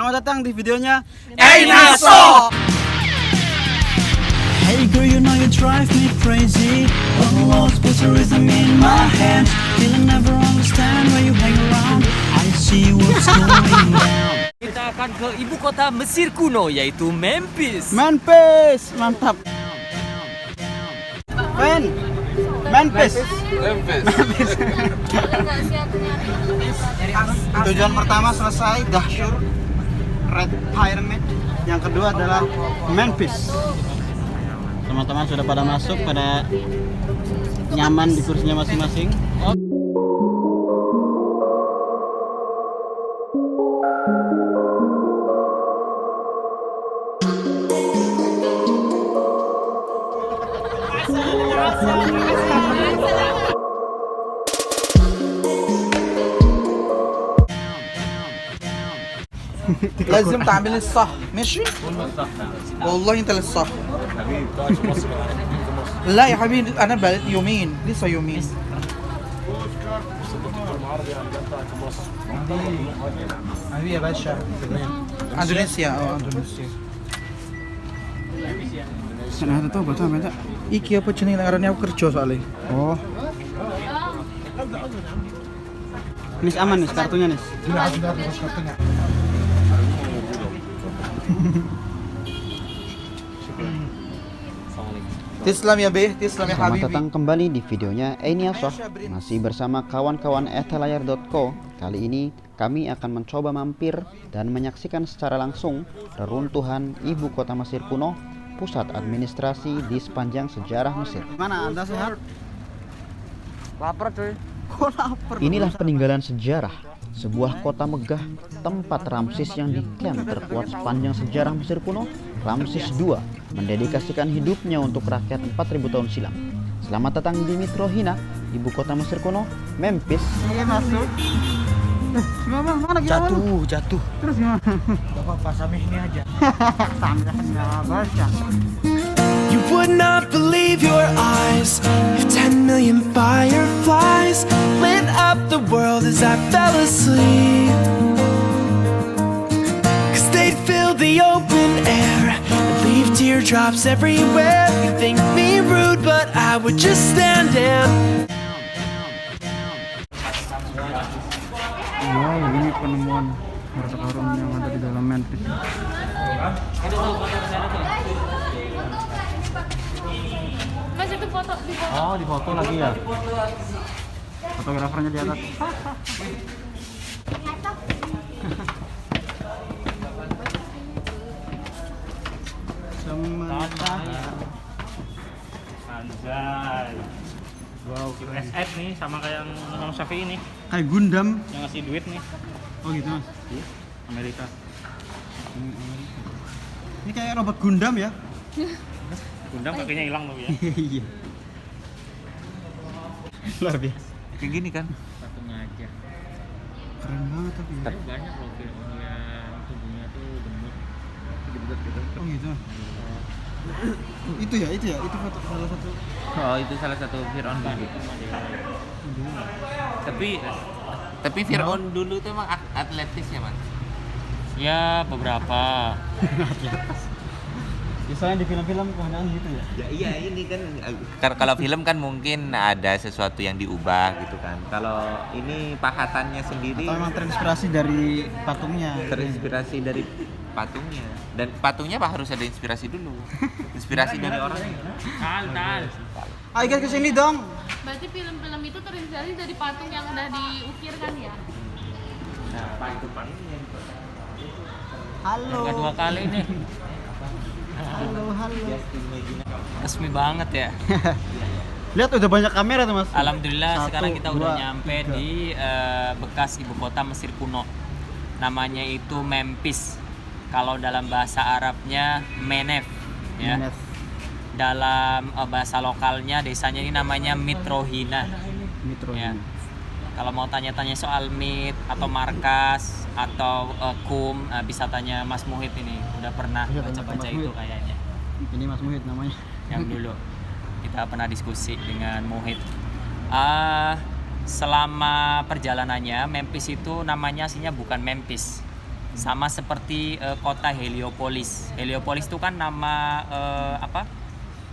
Selamat datang di videonya Naso. Hey girl, you know you drive me crazy. All lost futurism in my hand. Still never understand where you hang around. I see what's going down. Kita akan ke ibu kota Mesir kuno, yaitu Memphis. Memphis. Mantap. Memphis. Tujuan pertama selesai, Dahsyur, Red Pyramid. Yang kedua adalah Memphis. Teman-teman sudah pada masuk, pada nyaman di kursinya masing-masing. لازم تعمل الصح ماشي والله انت للصح لا يا حبيبي انا بقيت يومين لسه يومين حبيبي يا باشا اندونيسيا اندونيسيا Sana ada tahu betul beda. iki apa jenenge ngarannya aku kerja soalnya Oh. Nis aman nih kartunya nis. Tislam ya be tislam ya Selamat habibi datang kembali di videonya Naso. Masih bersama kawan-kawan etalayar.co. Kali ini kami akan mencoba mampir dan menyaksikan secara langsung reruntuhan ibu kota Mesir kuno, pusat administrasi di sepanjang sejarah Mesir. Mana Anda sehat? Lapar cuy. Kok lapar? Inilah peninggalan sejarah sebuah kota megah, tempat Ramses yang diklaim terkuat sepanjang sejarah Mesir kuno. Ramses II mendedikasikan hidupnya untuk rakyat 4000 tahun silam. Selamat datang di Mitrohina, ibu kota Mesir kuno, Memphis. Iya masuk. Gimana? Mana gimana? Jatuh. Terus gimana? Gak apa-apa samih ini aja Sambil nggak baca. You would not believe your eyes if 10 million fireflies lit up the world as I fell asleep. Cause they'd fill the open air and leave teardrops everywhere. You think me rude, but I would just stand and Wow, ini penemuan harta karun yang ada di dalam Memphis. Mas itu foto di foto. Oh, di foto lagi ya? Fotografernya di atas. Semata. Anjay. Wow, keren. SF nih sama kayak yang Imam Syafi'i nih Kayak Gundam. yang ngasih duit nih. Oh gitu mas. Amerika. Ini kayak robot Gundam ya? Gundam kakinya hilang tuh ya. Iya. Luar biasa. Kayak gini kan? Satunya aja. Keren banget tapi. Ya. Banyak loh film yang tubuhnya tuh gemuk. Oh gitu. Itu ya, itu foto salah satu. Oh, itu salah satu Fir'aun dulu. Tapi Fir'aun dulu tuh emang atletis ya, Mas? Ya beberapa. Biasanya di film-film kebanyakan gitu ya. Ya iya ini kan kalau film kan mungkin ada sesuatu yang diubah gitu kan. Kalau ini pahatannya sendiri Atau memang terinspirasi dari patungnya. terinspirasi dari patungnya. Dan patungnya apa harus ada inspirasi dulu? Inspirasi dari orangnya. Tal. Ayo guys kesini dong. Berarti film-film itu terinspirasi dari patung yang udah diukir kan ya? Nah, patung-patungnya. Halo. Enggak dua kali nih. Halo. Resmi banget ya. Lihat udah banyak kamera tuh mas. Alhamdulillah 1, sekarang kita udah 2, nyampe 3. di bekas ibu kota Mesir kuno. Namanya itu Memphis. Kalau dalam bahasa Arabnya Menef ya. Menef. Dalam bahasa lokalnya desanya ini namanya Mitrohina. Mitrohina. Ya. Kalau mau tanya-tanya soal MIT atau markas atau KUM bisa tanya Mas Muhid ini. Udah pernah Iya, baca-baca Mas itu Muhid. kayaknya. Ini Mas Muhid namanya. Yang dulu kita pernah diskusi dengan Muhid. Selama perjalanannya Memphis itu namanya aslinya bukan Memphis, Sama seperti kota Heliopolis. Heliopolis itu kan nama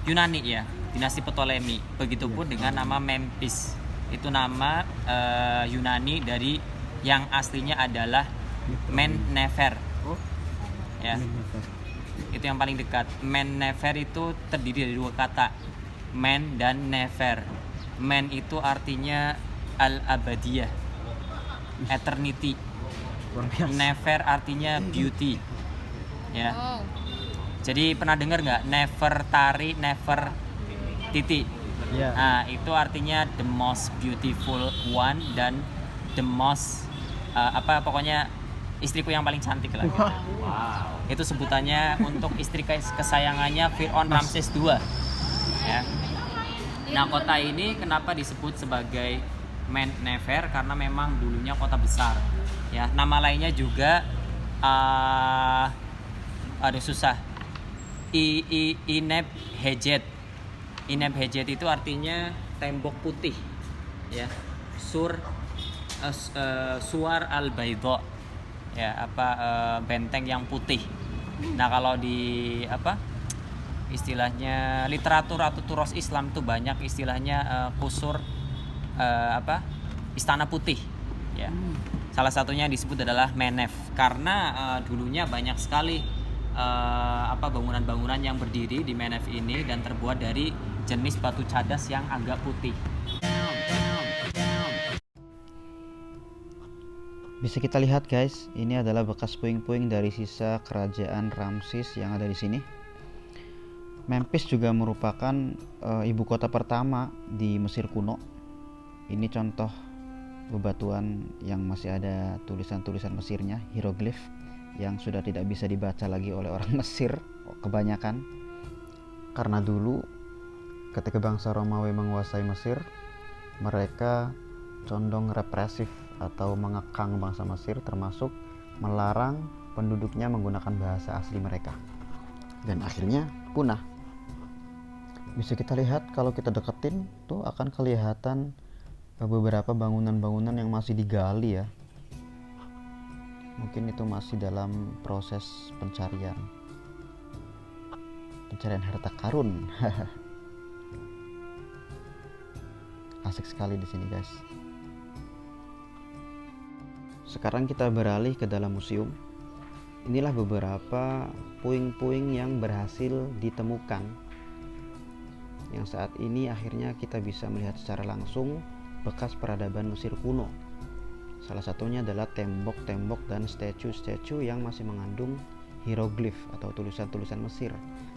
Yunani ya, dinasti Ptolemy. Begitupun dengan nama Memphis. Itu nama Yunani dari yang aslinya adalah Men-Nefer. Ya. Itu yang paling dekat. Men-Nefer itu terdiri dari dua kata, Men dan Nefer. Men itu artinya al-abadiyah, eternity. Never artinya beauty, ya. Oh. Jadi pernah dengar nggak Nefertari, never titik? Iya. Nah, itu artinya the most beautiful one dan the most pokoknya istriku yang paling cantik lah. Wow. Itu sebutannya untuk istri kesayangannya Fir'aun Ramses II. Ya. Nah, kota ini kenapa disebut sebagai Men-Nefer? Karena memang dulunya kota besar. Ya, nama lainnya juga susah. Ineb Hejet. Ineb Hejet itu artinya tembok putih. Ya. Suar al-Baidha. Ya, benteng yang putih. Nah, kalau di istilahnya literatur atau turos Islam itu banyak istilahnya kusur istana putih. Ya. Salah satunya disebut adalah Menef karena dulunya banyak sekali bangunan-bangunan yang berdiri di Menef ini dan terbuat dari jenis batu cadas yang agak putih. Bisa kita lihat guys, ini adalah bekas puing-puing dari sisa kerajaan Ramses yang ada di sini. Memphis juga merupakan ibu kota pertama di Mesir kuno. Ini contoh bebatuan yang masih ada tulisan-tulisan Mesirnya, hieroglif yang sudah tidak bisa dibaca lagi oleh orang Mesir kebanyakan. Karena dulu ketika bangsa Romawi menguasai Mesir, mereka condong represif atau mengekang bangsa Mesir, termasuk melarang penduduknya menggunakan bahasa asli mereka. Dan akhirnya punah. Bisa kita lihat kalau kita deketin tuh akan kelihatan beberapa bangunan-bangunan yang masih digali ya. Mungkin itu masih dalam proses pencarian harta karun. Asik sekali di sini guys. Sekarang kita beralih ke dalam museum. Inilah beberapa puing-puing yang berhasil ditemukan, yang saat ini akhirnya kita bisa melihat secara langsung bekas peradaban Mesir kuno. Salah satunya adalah tembok-tembok dan statue-statue yang masih mengandung hieroglif atau tulisan-tulisan Mesir.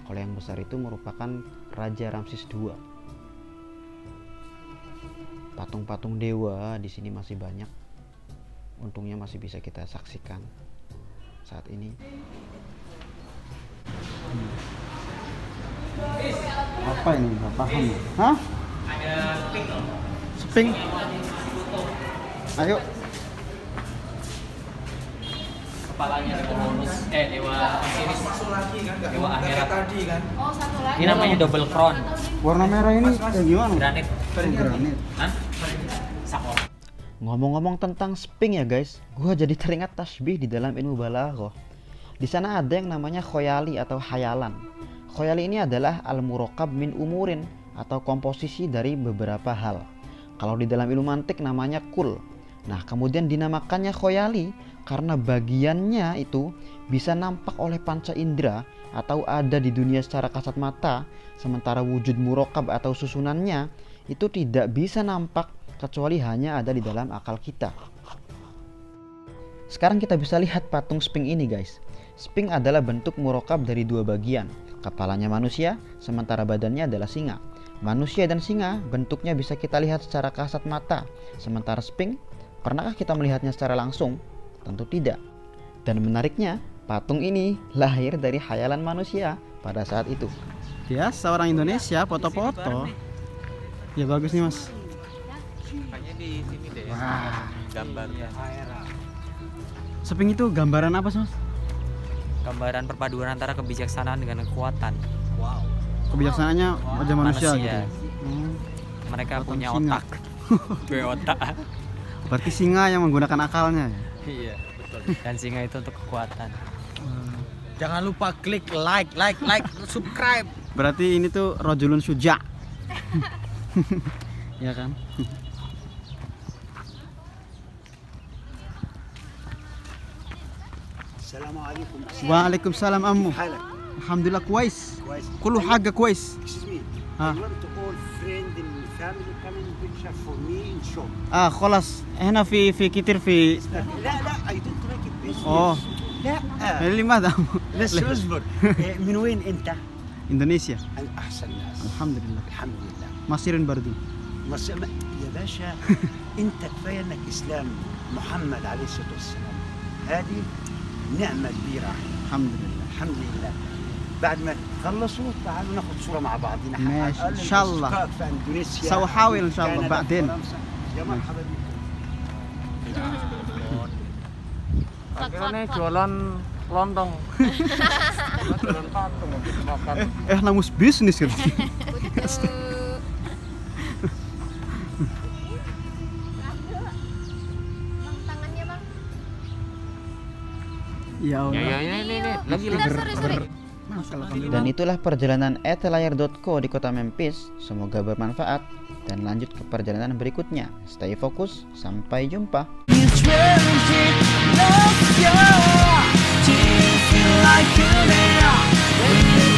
Kalau yang besar itu merupakan Raja Ramses II. Patung-patung dewa di sini masih banyak. Untungnya masih bisa kita saksikan saat ini. Apa ini? Nggak paham. Hah? Ada Sping. Ayo. kepalanya dewa Osiris, dewa akhirat. Tadi kan. Oh, satu lagi. Ini namanya double crown, Warna merah ini gimana? granit. Granit. Hah? Sakor. Ngomong-ngomong tentang sping ya guys, gua jadi teringat tasbih di dalam ilmu balaghah. Di sana ada yang namanya khoyali atau hayalan. Khoyali ini adalah al-murakkab min umurin atau komposisi dari beberapa hal. Kalau di dalam ilmu mantik namanya kul. Nah, kemudian dinamakannya khoyali karena bagiannya itu bisa nampak oleh panca indera atau ada di dunia secara kasat mata, sementara wujud murakkab atau susunannya itu tidak bisa nampak kecuali hanya ada di dalam akal kita. Sekarang kita bisa lihat patung Sphinx ini guys. Sphinx adalah bentuk murakkab dari dua bagian. Kepalanya manusia, sementara badannya adalah singa. Manusia dan singa bentuknya bisa kita lihat secara kasat mata, sementara Sphinx, pernahkah kita melihatnya secara langsung? Tentu tidak. Dan menariknya, patung ini lahir dari khayalan manusia pada saat itu. Biasa orang Indonesia foto-foto. Ya bagus nih mas. Kayaknya di sini deh. Wah. Gambarnya. Sphinx itu gambaran apa sih mas? Gambaran perpaduan antara kebijaksanaan dengan kekuatan. Kebijaksanaannya wajah manusia gitu. Manusia. Mereka Patung punya singa. otak. Otak. Berarti singa yang menggunakan akalnya ya? Iya. Dan singa itu untuk kekuatan. Jangan lupa klik like, subscribe. Berarti ini tuh rojulun syuja. Ya kan? Assalamualaikum. Waalaikumsalam ammu. حالك Alhamdulillah kuais. كويس. Kullu haga kuais. Excuse me. Ah. I want to call friend and family coming picture for me in shop. خلاص هنا في كتير في لا لا I don't like it business. Oh. لا لماذا؟ بس اصبر. من وين انت؟ Indonesia. أنا احسن ناس. Alhamdulillah. الحمد لله. Masirin برضو. يا باشا انت كفايه انك اسلام محمد عليه الصلاه والسلام. هذه نعمه كبيره. Alhamdulillah. الحمد لله. بعد ما تخلصوا تعالوا ناخذ صوره مع بعضنا. ماشي، على الأقل إن شاء الله. الأصدقاء في اندونيسيا. سأحاول إن شاء الله كندا، بعدين. فرنسا. يا مرحبا بكم. Akhirnya jualan lontong. Namus bisnis kan. tangannya bang. Ya Allah. ini lagi Sorry. Dan itulah perjalanan @layar.co di kota Memphis. Semoga bermanfaat dan lanjut ke perjalanan berikutnya. Stay fokus, sampai jumpa. It's really love you. Do you feel like you're there?